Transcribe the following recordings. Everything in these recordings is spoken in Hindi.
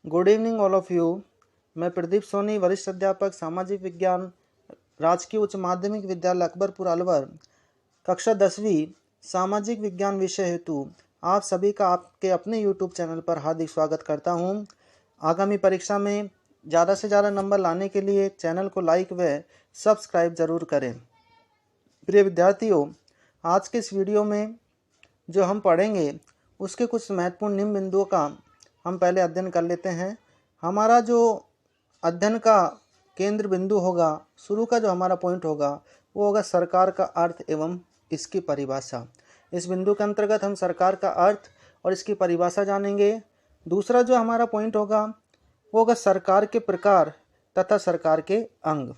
Good evening all of you. मैं प्रदीप सोनी, वरिष्ठ अध्यापक सामाजिक विज्ञान, राजकीय उच्च माध्यमिक विद्यालय अकबरपुर अलवर, कक्षा 10वीं सामाजिक विज्ञान विषय हेतु आप सभी का आपके अपने यूट्यूब चैनल पर हार्दिक स्वागत करता हूं। आगामी परीक्षा में ज़्यादा से ज़्यादा नंबर लाने के लिए चैनल को लाइक व सब्सक्राइब ज़रूर करें। प्रिय विद्यार्थियों, आज के इस वीडियो में जो हम पढ़ेंगे उसके कुछ महत्वपूर्ण निम्न बिंदुओं का हम पहले अध्ययन कर लेते हैं। हमारा जो अध्ययन का केंद्र बिंदु होगा, शुरू का जो हमारा पॉइंट होगा वो होगा सरकार का अर्थ एवं इसकी परिभाषा। इस बिंदु के अंतर्गत हम सरकार का अर्थ और इसकी परिभाषा जानेंगे। दूसरा जो हमारा पॉइंट होगा वो होगा सरकार के प्रकार तथा सरकार के अंग,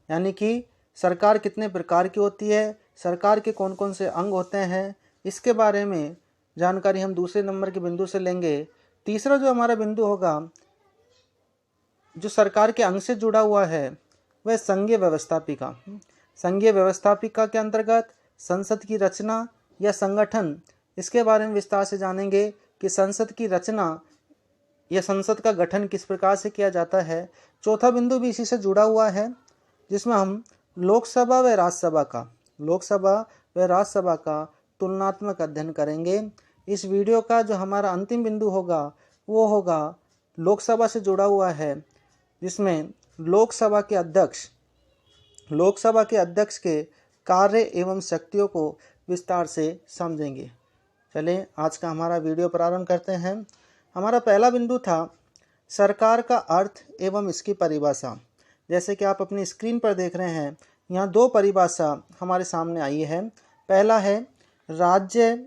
यानी कि सरकार कितने प्रकार की होती है, सरकार के कौन कौन से अंग होते हैं, इसके बारे में जानकारी हम दूसरे नंबर के बिंदु से लेंगे। तीसरा जो हमारा बिंदु होगा जो सरकार के अंग से जुड़ा हुआ है वह संघीय व्यवस्थापिका। संघीय व्यवस्थापिका के अंतर्गत संसद की रचना या संगठन, इसके बारे में विस्तार से जानेंगे कि संसद की रचना या संसद का गठन किस प्रकार से किया जाता है। चौथा बिंदु भी इसी से जुड़ा हुआ है, जिसमें हम लोकसभा व राज्यसभा का तुलनात्मक अध्ययन करेंगे। इस वीडियो का जो हमारा अंतिम बिंदु होगा वो होगा लोकसभा से जुड़ा हुआ है, जिसमें लोकसभा के अध्यक्ष के कार्य एवं शक्तियों को विस्तार से समझेंगे। चलिए आज का हमारा वीडियो प्रारंभ करते हैं। हमारा पहला बिंदु था सरकार का अर्थ एवं इसकी परिभाषा। जैसे कि आप अपनी स्क्रीन पर देख रहे हैं, यहाँ दो परिभाषा हमारे सामने आई है। पहला है राज्य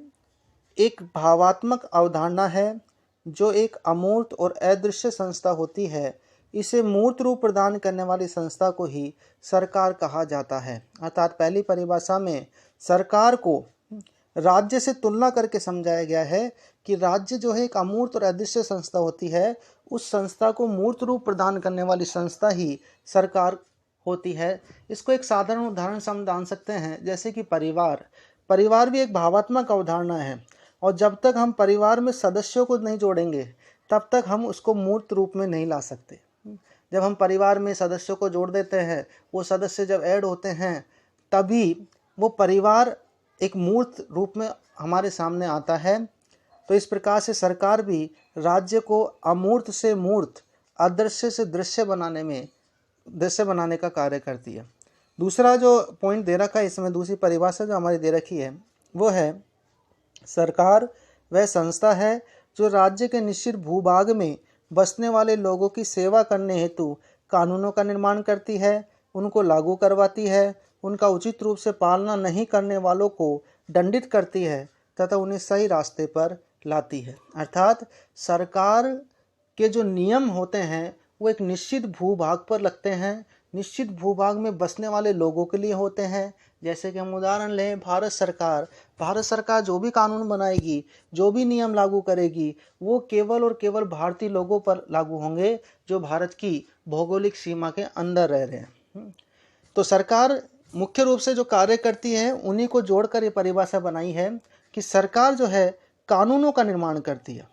एक भावात्मक अवधारणा है जो एक अमूर्त और अदृश्य संस्था होती है। इसे मूर्त रूप प्रदान करने वाली संस्था को ही सरकार कहा जाता है। अर्थात पहली परिभाषा में सरकार को राज्य से तुलना करके समझाया गया है कि राज्य जो है एक अमूर्त और अदृश्य संस्था होती है, उस संस्था को मूर्त रूप प्रदान करने वाली संस्था ही सरकार होती है। इसको एक साधारण उदाहरण से हम जान सकते हैं, जैसे कि परिवार भी एक भावात्मक अवधारणा है, और जब तक हम परिवार में सदस्यों को नहीं जोड़ेंगे तब तक हम उसको मूर्त रूप में नहीं ला सकते। जब हम परिवार में सदस्यों को जोड़ देते हैं, वो सदस्य जब ऐड होते हैं, तभी वो परिवार एक मूर्त रूप में हमारे सामने आता है। तो इस प्रकार से सरकार भी राज्य को अमूर्त से मूर्त, अदृश्य से दृश्य बनाने का कार्य करती है। दूसरा जो पॉइंट दे रखा है इसमें, दूसरी परिभाषा जो हमारी दे रखी है वो है सरकार वह संस्था है जो राज्य के निश्चित भूभाग में बसने वाले लोगों की सेवा करने हेतु कानूनों का निर्माण करती है, उनको लागू करवाती है, उनका उचित रूप से पालना नहीं करने वालों को दंडित करती है तथा उन्हें सही रास्ते पर लाती है। अर्थात सरकार के जो नियम होते हैं वो एक निश्चित भूभाग पर लगते हैं, निश्चित भूभाग में बसने वाले लोगों के लिए होते हैं। जैसे कि हम उदाहरण लें, भारत सरकार जो भी कानून बनाएगी, जो भी नियम लागू करेगी, वो केवल और केवल भारतीय लोगों पर लागू होंगे जो भारत की भौगोलिक सीमा के अंदर रह रहे हैं। तो सरकार मुख्य रूप से जो कार्य करती है उन्हीं को जोड़कर ये परिभाषा बनाई है कि सरकार जो है कानूनों का निर्माण करती है।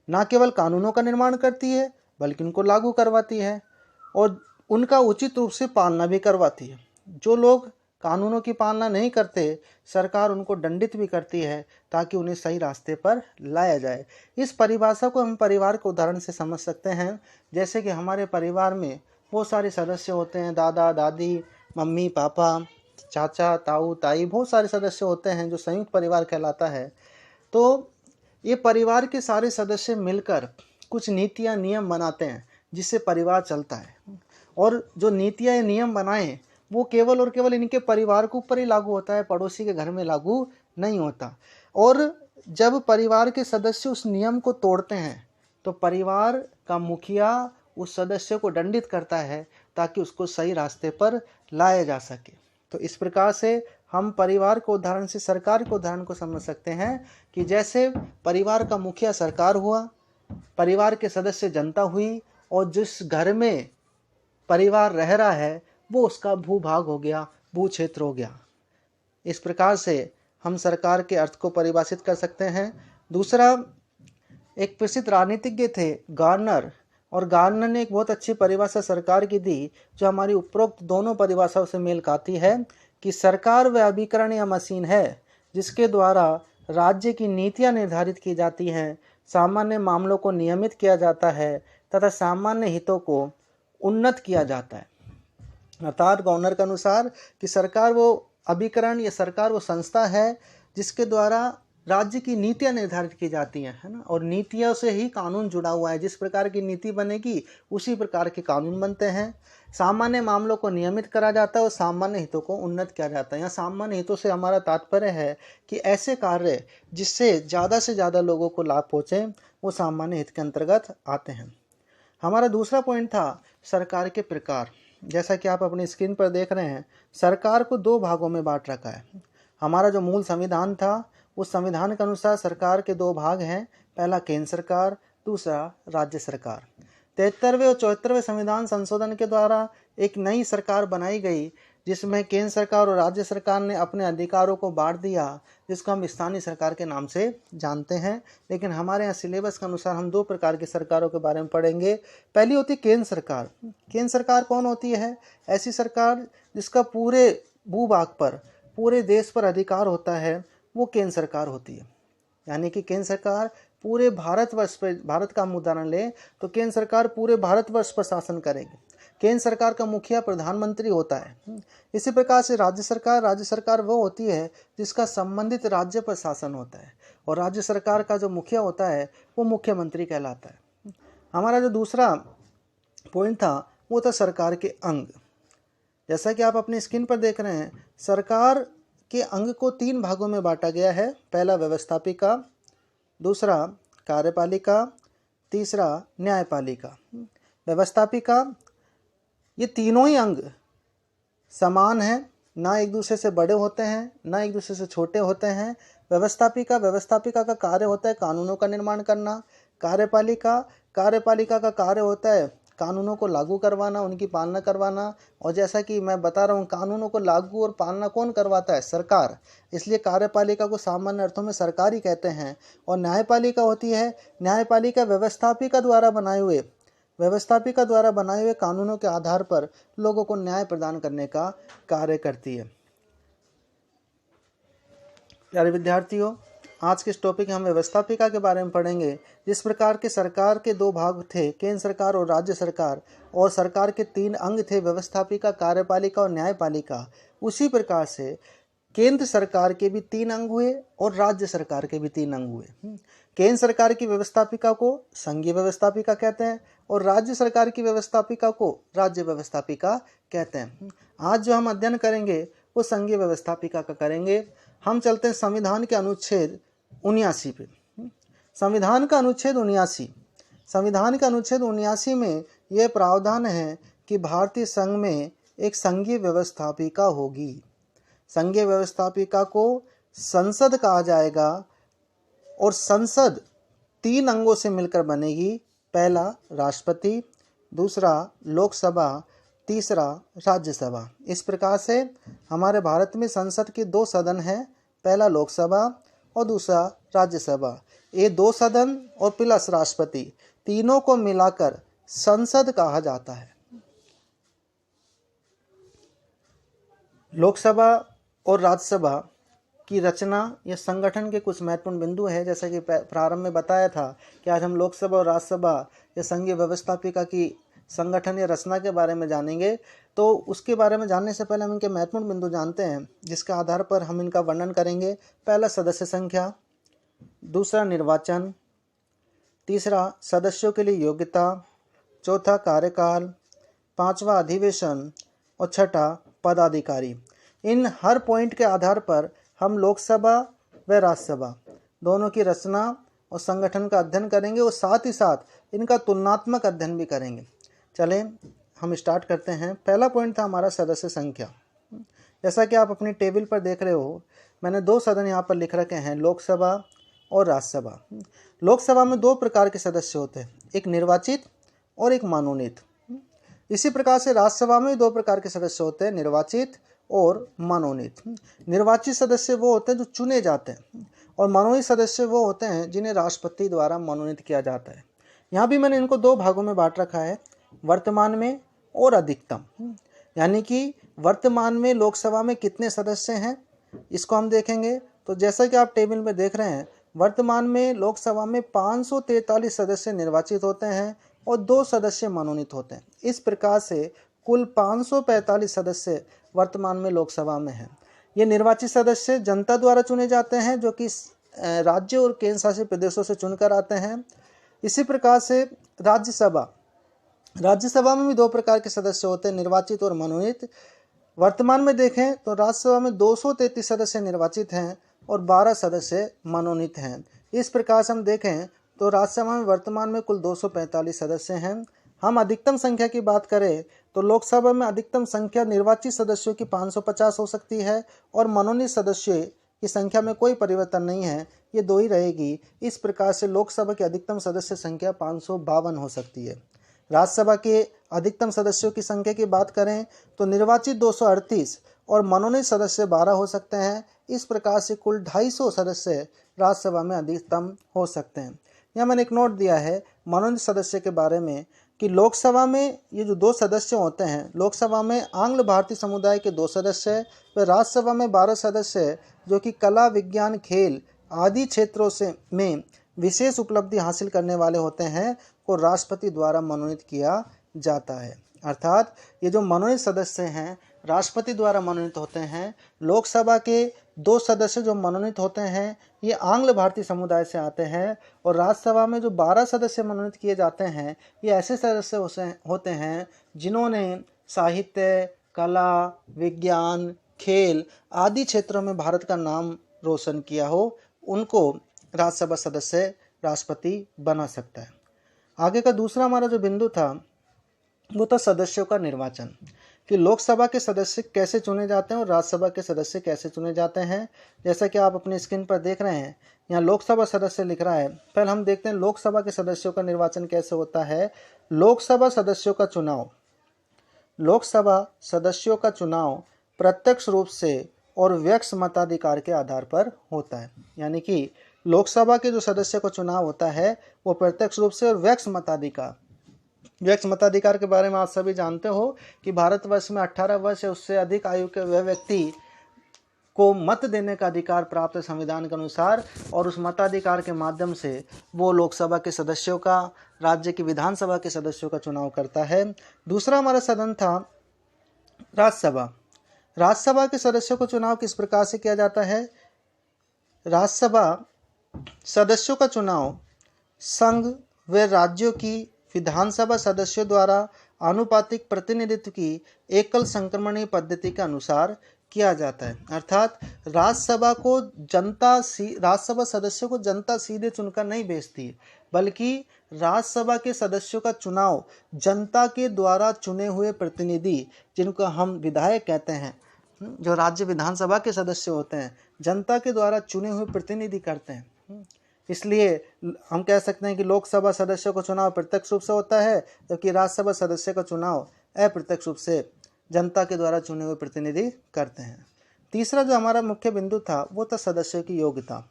ना केवल कानूनों का निर्माण करती है बल्कि उनको लागू करवाती है और उनका उचित रूप से पालना भी करवाती है। जो लोग कानूनों की पालना नहीं करते, सरकार उनको दंडित भी करती है ताकि उन्हें सही रास्ते पर लाया जाए। इस परिभाषा को हम परिवार के उदाहरण से समझ सकते हैं। जैसे कि हमारे परिवार में बहुत सारे सदस्य होते हैं, दादा दादी, मम्मी पापा, चाचा ताऊ ताई, बहुत सारे सदस्य होते हैं जो संयुक्त परिवार कहलाता है। तो ये परिवार के सारे सदस्य मिलकर कुछ नीतियाँ नियम बनाते हैं जिससे परिवार चलता है, और जो नीतियाँ या नियम बनाएं वो केवल और केवल इनके परिवार के ऊपर ही लागू होता है, पड़ोसी के घर में लागू नहीं होता। और जब परिवार के सदस्य उस नियम को तोड़ते हैं तो परिवार का मुखिया उस सदस्य को दंडित करता है ताकि उसको सही रास्ते पर लाया जा सके। तो इस प्रकार से हम परिवार के उदाहरण से सरकार के उदाहरण को समझ सकते हैं कि जैसे परिवार का मुखिया सरकार हुआ, परिवार के सदस्य जनता हुई, और जिस घर में परिवार रह रहा है वो उसका भूभाग हो गया, भू क्षेत्र हो गया। इस प्रकार से हम सरकार के अर्थ को परिभाषित कर सकते हैं। दूसरा, एक प्रसिद्ध राजनीतिज्ञ थे गार्नर, और गार्नर ने एक बहुत अच्छी परिभाषा सरकार की दी जो हमारी उपरोक्त दोनों परिभाषाओं से मेल खाती है कि सरकार वह अभिकरण या मशीन है जिसके द्वारा राज्य की नीतियां निर्धारित की जाती हैं, सामान्य मामलों को नियमित किया जाता है तथा सामान्य हितों को उन्नत किया जाता है। अर्थात गवर्नर के अनुसार कि सरकार वो अभिकरण या सरकार वो संस्था है जिसके द्वारा राज्य की नीतियां निर्धारित की जाती हैं, है ना, और नीतियों से ही कानून जुड़ा हुआ है। जिस प्रकार की नीति बनेगी उसी प्रकार के कानून बनते हैं। सामान्य मामलों को नियमित करा जाता है और सामान्य हितों को उन्नत किया जाता है। यहाँ सामान्य हितों से हमारा तात्पर्य है कि ऐसे कार्य जिससे ज़्यादा से ज़्यादा लोगों को लाभ पहुँचे वो सामान्य हित के अंतर्गत आते हैं। हमारा दूसरा पॉइंट था सरकार के प्रकार। जैसा कि आप अपनी स्क्रीन पर देख रहे हैं, सरकार को दो भागों में बांट रखा है। हमारा जो मूल संविधान था उस संविधान के अनुसार सरकार के दो भाग हैं, पहला केंद्र सरकार, दूसरा राज्य सरकार। 73वें और 74वें संविधान संशोधन के द्वारा एक नई सरकार बनाई गई जिसमें केंद्र सरकार और राज्य सरकार ने अपने अधिकारों को बांट दिया, जिसको हम स्थानीय सरकार के नाम से जानते हैं। लेकिन हमारे यहाँ सिलेबस के अनुसार हम दो प्रकार की सरकारों के बारे में पढ़ेंगे। पहली होती है केंद्र सरकार। केंद्र सरकार कौन होती है? ऐसी सरकार जिसका पूरे भूभाग पर, पूरे देश पर अधिकार होता है, वो केंद्र सरकार होती है। यानी कि केंद्र सरकार पूरे भारतवर्ष पर, भारत का हम उदाहरण लें तो केंद्र सरकार पूरे भारतवर्ष पर शासन करेगी। केंद्र सरकार का मुखिया प्रधानमंत्री होता है। इसी प्रकार से राज्य सरकार वो होती है जिसका संबंधित राज्य पर शासन होता है, और राज्य सरकार का जो मुखिया होता है वो मुख्यमंत्री कहलाता है। हमारा जो दूसरा पॉइंट था वो था सरकार के अंग। जैसा कि आप अपनी स्क्रीन पर देख रहे हैं, सरकार के अंग को तीन भागों में बांटा गया है। पहला व्यवस्थापिका, दूसरा कार्यपालिका, तीसरा न्यायपालिका। व्यवस्थापिका, ये तीनों ही अंग समान हैं, ना एक दूसरे से बड़े होते हैं ना एक दूसरे से छोटे होते हैं। व्यवस्थापिका का कार्य होता है कानूनों का निर्माण करना। कार्यपालिका का कार्य होता है कानूनों को लागू करवाना, उनकी पालना करवाना। और जैसा कि मैं बता रहा हूँ, कानूनों को लागू और पालना कौन करवाता है? सरकार। इसलिए कार्यपालिका को सामान्य अर्थों में सरकार ही कहते हैं। और न्यायपालिका होती है, न्यायपालिका व्यवस्थापिका द्वारा बनाए हुए कानूनों के आधार पर लोगों को न्याय प्रदान करने का कार्य करती है। प्यारे विद्यार्थियों, आज के इस टॉपिक में हम व्यवस्थापिका के बारे में पढ़ेंगे। जिस प्रकार के सरकार के दो भाग थे, केंद्र सरकार और राज्य सरकार, और सरकार के तीन अंग थे, व्यवस्थापिका, कार्यपालिका और न्यायपालिका, उसी प्रकार से केंद्र सरकार के भी तीन अंग हुए और राज्य सरकार के भी तीन अंग हुए। केंद्र सरकार की व्यवस्थापिका को संघीय व्यवस्थापिका कहते हैं और राज्य सरकार की व्यवस्थापिका को राज्य व्यवस्थापिका कहते हैं। आज जो हम अध्ययन करेंगे वो संघीय व्यवस्थापिका का करेंगे। हम चलते हैं संविधान के अनुच्छेद 79 पे। संविधान का अनुच्छेद 79 में यह प्रावधान है कि भारतीय संघ में एक संघीय व्यवस्थापिका होगी। संघीय व्यवस्थापिका को संसद कहा जाएगा और संसद तीन अंगों से मिलकर बनेगी। पहला राष्ट्रपति, दूसरा लोकसभा, तीसरा राज्यसभा। इस प्रकार से हमारे भारत में संसद के दो सदन हैं, पहला लोकसभा और दूसरा राज्यसभा। ये दो सदन और प्लस राष्ट्रपति, तीनों को मिलाकर संसद कहा जाता है। लोकसभा और राज्यसभा की रचना या संगठन के कुछ महत्वपूर्ण बिंदु हैं। जैसा कि प्रारंभ में बताया था कि आज हम लोकसभा और राज्यसभा या संघीय व्यवस्थापिका की संगठन या रचना के बारे में जानेंगे। तो उसके बारे में जानने से पहले हम इनके महत्वपूर्ण बिंदु जानते हैं, जिसके आधार पर हम इनका वर्णन करेंगे। पहला सदस्य संख्या, दूसरा निर्वाचन, तीसरा सदस्यों के लिए योग्यता, चौथा कार्यकाल, पांचवा अधिवेशन और छठा पदाधिकारी। इन हर पॉइंट के आधार पर हम लोकसभा व राज्यसभा दोनों की रचना और संगठन का अध्ययन करेंगे और साथ ही साथ इनका तुलनात्मक अध्ययन भी करेंगे। चलें हम स्टार्ट करते हैं। पहला पॉइंट था हमारा सदस्य संख्या। जैसा कि आप अपनी टेबल पर देख रहे हो, मैंने दो सदन यहाँ पर लिख रखे हैं, लोकसभा और राज्यसभा। लोकसभा में दो प्रकार के सदस्य होते हैं, एक निर्वाचित और एक मनोनीत। इसी प्रकार से राज्यसभा में दो प्रकार के सदस्य होते हैं, निर्वाचित और मनोनीत। निर्वाचित सदस्य वो होते हैं जो चुने जाते हैं और मनोनीत सदस्य वो होते हैं जिन्हें राष्ट्रपति द्वारा मनोनीत किया जाता है। यहाँ भी मैंने इनको दो भागों में बांट रखा है, वर्तमान में और अधिकतम। यानी कि वर्तमान में लोकसभा में कितने सदस्य हैं इसको हम देखेंगे। तो जैसा कि आप टेबल में देख रहे हैं, वर्तमान में लोकसभा में 543 सदस्य निर्वाचित होते हैं और 2 सदस्य मनोनीत होते हैं। इस प्रकार से कुल 545 सदस्य वर्तमान में लोकसभा में हैं। ये निर्वाचित सदस्य जनता द्वारा चुने जाते हैं, जो कि राज्य और केंद्र शासित प्रदेशों से चुनकर आते हैं। इसी प्रकार से राज्यसभा में भी 2 प्रकार के सदस्य होते हैं, निर्वाचित और मनोनीत। वर्तमान में देखें तो राज्यसभा में 233 सदस्य निर्वाचित हैं और 12 सदस्य मनोनीत हैं। इस प्रकार से हम देखें तो राज्यसभा में वर्तमान में कुल 245 सदस्य हैं। हम अधिकतम संख्या की बात करें तो लोकसभा में अधिकतम संख्या निर्वाचित सदस्यों की 550 हो सकती है और मनोनीत सदस्यों की संख्या में कोई परिवर्तन नहीं है, ये 2 ही रहेगी। इस प्रकार से लोकसभा की अधिकतम सदस्य संख्या 552 हो सकती है। राज्यसभा के अधिकतम सदस्यों की संख्या की बात करें तो निर्वाचित 238 और मनोनीत सदस्य 12 हो सकते हैं। इस प्रकार से कुल 250 सदस्य राज्यसभा में अधिकतम हो सकते हैं। यहाँ मैंने एक नोट दिया है मनोनीत सदस्य के बारे में कि लोकसभा में ये जो 2 सदस्य होते हैं, लोकसभा में आंग्ल भारतीय समुदाय के 2 सदस्य व राज्यसभा में 12 सदस्य जो कि कला, विज्ञान, खेल आदि क्षेत्रों से में विशेष उपलब्धि हासिल करने वाले होते हैं, को राष्ट्रपति द्वारा मनोनीत किया जाता है। अर्थात ये जो मनोनीत सदस्य हैं राष्ट्रपति द्वारा मनोनीत होते हैं। लोकसभा के 2 सदस्य जो मनोनीत होते हैं ये आंग्ल भारतीय समुदाय से आते हैं और राज्यसभा में जो 12 सदस्य मनोनीत किए जाते हैं ये ऐसे सदस्य होते हैं जिन्होंने साहित्य, कला, विज्ञान, खेल आदि क्षेत्रों में भारत का नाम रोशन किया हो, उनको राज्यसभा सदस्य राष्ट्रपति बना सकता है। आगे का दूसरा हमारा जो बिंदु था वो था सदस्यों का निर्वाचन, कि लोकसभा के सदस्य कैसे चुने जाते हैं और राज्यसभा के सदस्य कैसे चुने जाते हैं। जैसा कि आप अपनी स्क्रीन पर देख रहे हैं, यहाँ लोकसभा सदस्य लिख रहा है। पहले हम देखते हैं लोकसभा के सदस्यों का निर्वाचन कैसे होता है। लोकसभा सदस्यों का चुनाव प्रत्यक्ष रूप से और व्यक्ति मताधिकार के आधार पर होता है। यानी कि लोकसभा के जो सदस्य का चुनाव होता है वो प्रत्यक्ष रूप से और व्यक्ति मताधिकार के बारे में आप सभी जानते हो कि भारतवर्ष में 18 वर्ष या उससे अधिक आयु के वह व्यक्ति को मत देने का अधिकार प्राप्त है संविधान के अनुसार, और उस मताधिकार के माध्यम से वो लोकसभा के सदस्यों का, राज्य की विधानसभा के सदस्यों का चुनाव करता है। दूसरा हमारा सदन था राज्यसभा। राज्यसभा के सदस्यों का चुनाव किस प्रकार से किया जाता है। राज्यसभा सदस्यों का चुनाव संघ व राज्यों की विधानसभा सदस्यों द्वारा आनुपातिक प्रतिनिधित्व की एकल संक्रमणीय पद्धति के अनुसार किया जाता है। अर्थात राज्यसभा सदस्यों को जनता सीधे चुनकर नहीं भेजती है, बल्कि राज्यसभा के सदस्यों का चुनाव जनता के द्वारा चुने हुए प्रतिनिधि, जिनको हम विधायक कहते हैं, जो राज्य विधानसभा के सदस्य होते हैं, जनता के द्वारा चुने हुए प्रतिनिधि करते हैं। इसलिए हम कह सकते हैं कि लोकसभा सदस्यों का चुनाव प्रत्यक्ष रूप से होता है, जबकि राज्यसभा सदस्य का चुनाव अप्रत्यक्ष रूप से जनता के द्वारा चुने हुए प्रतिनिधि करते हैं। तीसरा जो हमारा मुख्य बिंदु था वो था सदस्यों की योग्यता।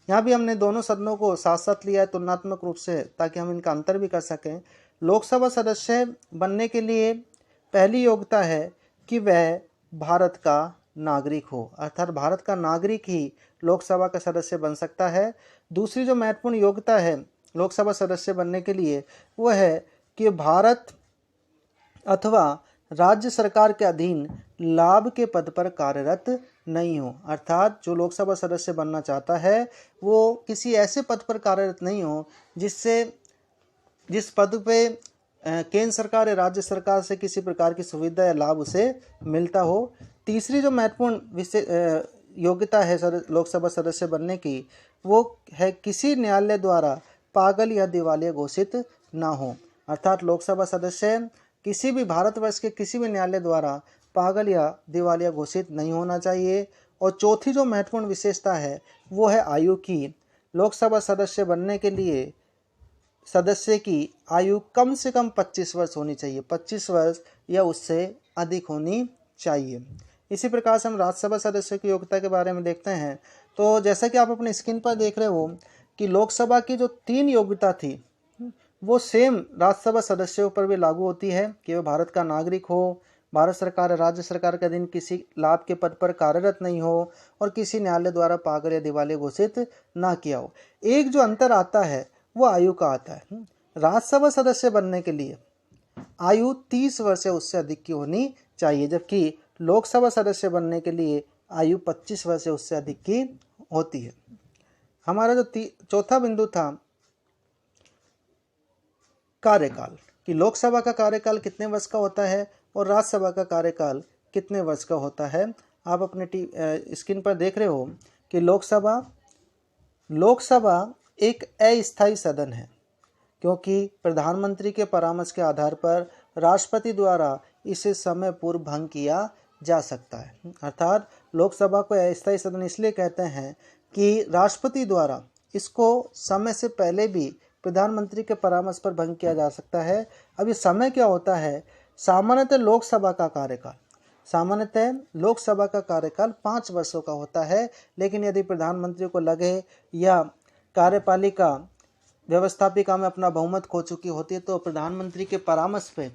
यहाँ भी हमने दोनों सदनों को साथ साथ लिया है तुलनात्मक रूप से, ताकि हम इनका अंतर भी कर सकें। लोकसभा सदस्य बनने के लिए पहली योग्यता है कि वह भारत का नागरिक हो, अर्थात भारत का नागरिक ही लोकसभा का सदस्य बन सकता है। दूसरी जो महत्वपूर्ण योग्यता है लोकसभा सदस्य बनने के लिए वो है कि भारत अथवा राज्य सरकार के अधीन लाभ के पद पर कार्यरत नहीं हो। अर्थात जो लोकसभा सदस्य बनना चाहता है वो किसी ऐसे पद पर कार्यरत नहीं हो जिस पद पे केंद्र सरकार या राज्य सरकार से किसी प्रकार की सुविधा या लाभ उसे मिलता हो। तीसरी जो महत्वपूर्ण योग्यता है लोकसभा सदस्य बनने की, वो है किसी न्यायालय द्वारा पागल या दिवालिया घोषित ना हो। अर्थात लोकसभा सदस्य किसी भी भारतवर्ष के किसी भी न्यायालय द्वारा पागल या दिवालिया घोषित नहीं होना चाहिए। और चौथी जो महत्वपूर्ण विशेषता है वो है आयु की। लोकसभा सदस्य बनने के लिए सदस्य की आयु कम से कम 25 वर्ष होनी चाहिए, 25 वर्ष या उससे अधिक होनी चाहिए। इसी प्रकार से हम राज्यसभा सदस्यों की योग्यता के बारे में देखते हैं तो जैसा कि आप अपने स्क्रीन पर देख रहे हो कि लोकसभा की जो 3 योग्यता थी वो सेम राज्यसभा सदस्यों पर भी लागू होती है कि वह भारत का नागरिक हो, भारत सरकार या राज्य सरकार के अधीन किसी लाभ के पद पर कार्यरत नहीं हो और किसी न्यायालय द्वारा पागल या दिवालिया घोषित ना किया हो। एक जो अंतर आता है वो आयु का आता है। राज्यसभा सदस्य बनने के लिए आयु 30 वर्ष से उससे अधिक की होनी चाहिए, जबकि लोकसभा सदस्य बनने के लिए आयु 25 वर्ष से उससे अधिक की होती है। हमारा जो चौथा बिंदु था कार्यकाल, कि लोकसभा का कार्यकाल कितने वर्ष का होता है और राज्यसभा का कार्यकाल कितने वर्ष का होता है। आप अपने स्क्रीन पर देख रहे हो कि लोकसभा एक अस्थायी सदन है, क्योंकि प्रधानमंत्री के परामर्श के आधार पर राष्ट्रपति द्वारा इसे समय पूर्व भंग किया जा सकता है। अर्थात लोकसभा को अस्थायी सदन इसलिए कहते हैं कि राष्ट्रपति द्वारा इसको समय से पहले भी प्रधानमंत्री के परामर्श पर भंग किया जा सकता है। अब ये समय क्या होता है? सामान्यतः लोकसभा का कार्यकाल 5 वर्षों का होता है, लेकिन यदि प्रधानमंत्री को लगे या कार्यपालिका व्यवस्थापिका में अपना बहुमत खो चुकी होती है तो प्रधानमंत्री के परामर्श पे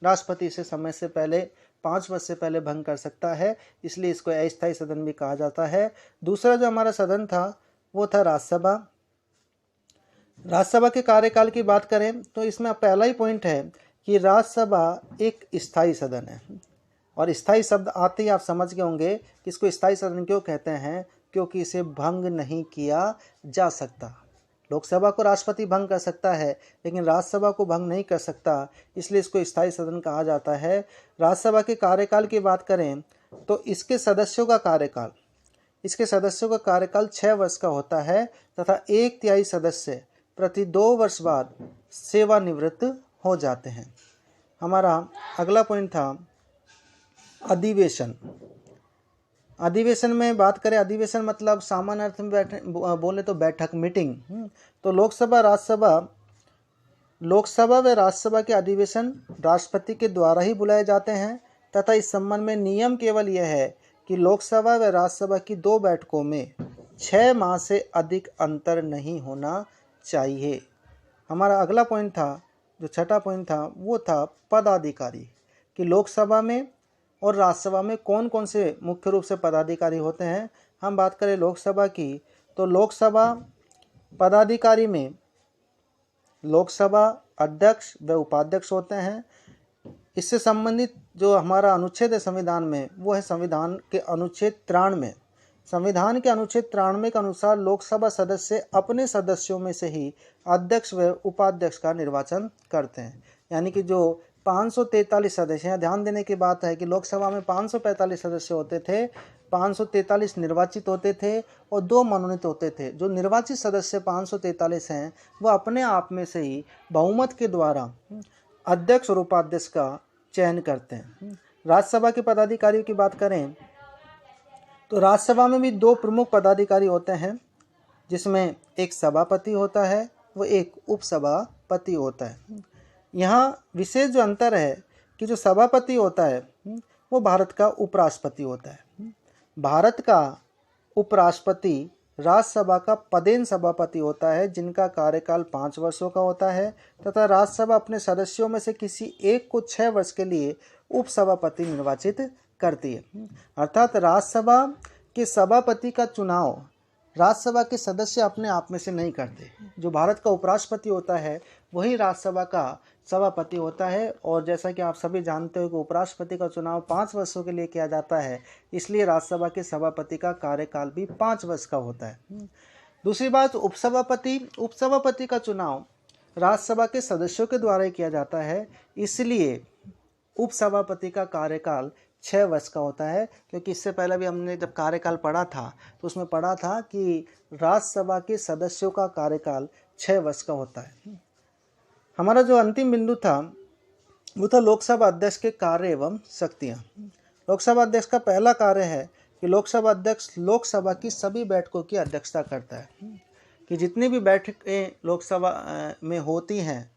राष्ट्रपति इसे समय से पहले 5 वर्ष से पहले भंग कर सकता है, इसलिए इसको अस्थायी सदन भी कहा जाता है। दूसरा जो हमारा सदन था वो था राज्यसभा। राज्यसभा के कार्यकाल की बात करें तो इसमें पहला ही पॉइंट है कि राज्यसभा एक स्थायी सदन है, और स्थायी शब्द आते ही आप समझ गए होंगे कि इसको स्थायी सदन क्यों कहते हैं, क्योंकि इसे भंग नहीं किया जा सकता। लोकसभा को राष्ट्रपति भंग कर सकता है लेकिन राज्यसभा को भंग नहीं कर सकता, इसलिए इसको स्थायी सदन कहा जाता है। राज्यसभा के कार्यकाल की बात करें तो इसके सदस्यों का कार्यकाल 6 वर्ष का होता है तथा 1/3 सदस्य प्रति 2 वर्ष बाद सेवानिवृत्त हो जाते हैं। हमारा अगला पॉइंट था अधिवेशन। अधिवेशन में बात करें, अधिवेशन मतलब सामान्य अर्थ में बोले तो बैठक, मीटिंग। तो लोकसभा व राज्यसभा के अधिवेशन राष्ट्रपति के द्वारा ही बुलाए जाते हैं तथा इस संबंध में नियम केवल यह है कि लोकसभा व राज्यसभा की 2 बैठकों में 6 माह से अधिक अंतर नहीं होना चाहिए। हमारा अगला पॉइंट था, जो छठा पॉइंट था, वो था पदाधिकारी, कि लोकसभा में और राज्यसभा में कौन कौन से मुख्य रूप से पदाधिकारी होते हैं। हम बात करें लोकसभा की तो लोकसभा पदाधिकारी में लोकसभा अध्यक्ष व उपाध्यक्ष होते हैं। इससे संबंधित जो हमारा अनुच्छेद है संविधान में वो है संविधान के अनुच्छेद 93। संविधान के अनुच्छेद 93 के अनुसार लोकसभा सदस्य अपने सदस्यों में से ही अध्यक्ष व उपाध्यक्ष का निर्वाचन करते हैं। यानी कि जो 543 सदस्य हैं, ध्यान देने की बात है कि लोकसभा में 545 सदस्य होते थे, 543 निर्वाचित होते थे और 2 मनोनीत होते थे। जो निर्वाचित सदस्य 543 हैं वह अपने आप में से ही बहुमत के द्वारा अध्यक्ष और उपाध्यक्ष का चयन करते हैं। राज्यसभा के पदाधिकारियों की बात करें तो राज्यसभा में भी 2 प्रमुख पदाधिकारी होते हैं, जिसमें एक सभापति होता है वो एक उपसभापति होता है। यहाँ विशेष जो अंतर है कि जो सभापति होता है वो भारत का उपराष्ट्रपति होता है। भारत का उपराष्ट्रपति राज्यसभा का पदेन सभापति होता है, जिनका कार्यकाल 5 वर्षों का होता है तथा राज्यसभा अपने सदस्यों में से किसी एक को 6 वर्ष के लिए उपसभापति निर्वाचित करती है। अर्थात राज्यसभा के सभापति का चुनाव राज्यसभा के सदस्य अपने आप में से नहीं करते। जो भारत का उपराष्ट्रपति होता है वही राज्यसभा का सभापति होता है, और जैसा कि आप सभी जानते हो कि उपराष्ट्रपति का चुनाव 5 वर्षों के लिए किया जाता है, इसलिए राज्यसभा के सभापति का कार्यकाल भी 5 वर्ष का होता है। दूसरी बात, उपसभापति का चुनाव राज्यसभा के सदस्यों के द्वारा ही किया जाता है, इसलिए उपसभापति का कार्यकाल 6 वर्ष का होता है। क्योंकि इससे पहले भी हमने जब कार्यकाल पढ़ा था तो उसमें पढ़ा था कि राज्यसभा के सदस्यों का कार्यकाल 6 वर्ष का होता है। हमारा जो अंतिम बिंदु था वो था लोकसभा अध्यक्ष के कार्य एवं शक्तियाँ। लोकसभा अध्यक्ष का पहला कार्य है कि लोकसभा अध्यक्ष लोकसभा की सभी बैठकों की अध्यक्षता करता है, कि जितनी भी बैठकें लोकसभा में होती हैं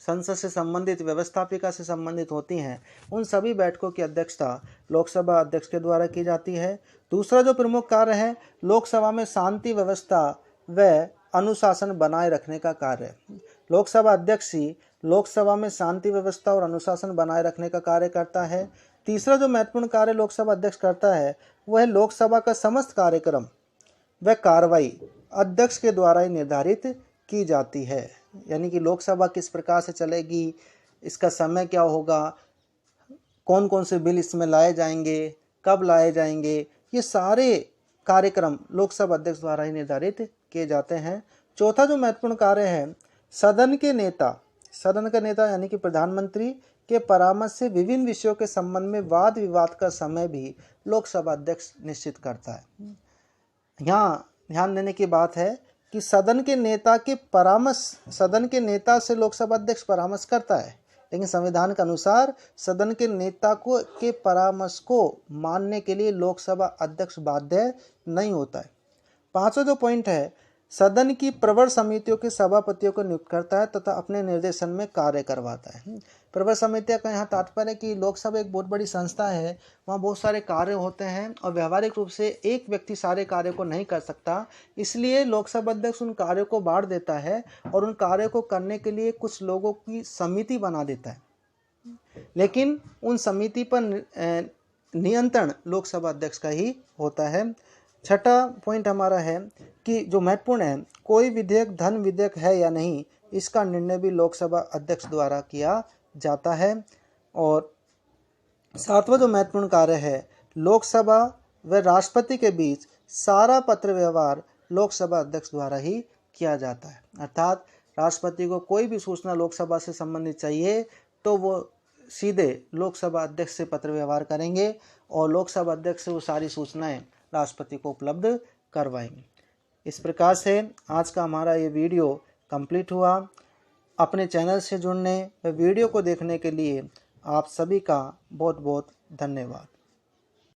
संसद से संबंधित, व्यवस्थापिका से संबंधित होती हैं, उन सभी बैठकों की अध्यक्षता लोकसभा अध्यक्ष के द्वारा की जाती है। दूसरा जो प्रमुख कार्य है, लोकसभा में शांति व्यवस्था व अनुशासन बनाए रखने का कार्य है। लोकसभा अध्यक्ष ही लोकसभा में शांति व्यवस्था और अनुशासन बनाए रखने का कार्य करता है। तीसरा जो महत्वपूर्ण कार्य लोकसभा अध्यक्ष करता है वह है लोकसभा का समस्त कार्यक्रम व कार्रवाई अध्यक्ष के द्वारा ही निर्धारित की जाती है। यानी कि लोकसभा किस प्रकार से चलेगी, इसका समय क्या होगा, कौन कौन से बिल इसमें लाए जाएंगे, कब लाए जाएंगे, ये सारे कार्यक्रम लोकसभा अध्यक्ष द्वारा ही निर्धारित किए जाते हैं। चौथा जो महत्वपूर्ण कार्य है, सदन के नेता, सदन का नेता यानी कि प्रधानमंत्री के परामर्श से विभिन्न विषयों के संबंध में वाद विवाद का समय भी लोकसभा अध्यक्ष निश्चित करता है। यहाँ ध्यान देने की बात है कि सदन के नेता के परामर्श, सदन के नेता से लोकसभा अध्यक्ष परामर्श करता है, लेकिन संविधान के अनुसार सदन के नेता को के परामर्श को मानने के लिए लोकसभा अध्यक्ष बाध्य नहीं होता है। पांचवा जो पॉइंट है, सदन की प्रवर समितियों के सभापतियों को नियुक्त करता है तथा अपने निर्देशन में कार्य करवाता है। प्रवर समितियों का यहाँ तात्पर्य है कि लोकसभा एक बहुत बड़ी संस्था है, वहाँ बहुत सारे कार्य होते हैं और व्यवहारिक रूप से एक व्यक्ति सारे कार्य को नहीं कर सकता, इसलिए लोकसभा अध्यक्ष उन कार्यों को बांट देता है और उन कार्यों को करने के लिए कुछ लोगों की समिति बना देता है, लेकिन उन समिति पर नियंत्रण लोकसभा अध्यक्ष का ही होता है। छठा पॉइंट हमारा है कि जो महत्वपूर्ण है, कोई विधेयक धन विधेयक है या नहीं, इसका निर्णय भी लोकसभा अध्यक्ष द्वारा किया जाता है। और सातवां जो महत्वपूर्ण कार्य है, लोकसभा व राष्ट्रपति के बीच सारा पत्र व्यवहार लोकसभा अध्यक्ष द्वारा ही किया जाता है। अर्थात राष्ट्रपति को कोई भी सूचना लोकसभा से संबंधित चाहिए तो वो सीधे लोकसभा अध्यक्ष से पत्र व्यवहार करेंगे और लोकसभा अध्यक्ष से वो सारी सूचनाएं राष्ट्रपति को उपलब्ध करवाएंगे। इस प्रकार से आज का हमारा ये वीडियो कंप्लीट हुआ। अपने चैनल से जुड़ने व वीडियो को देखने के लिए आप सभी का बहुत बहुत धन्यवाद।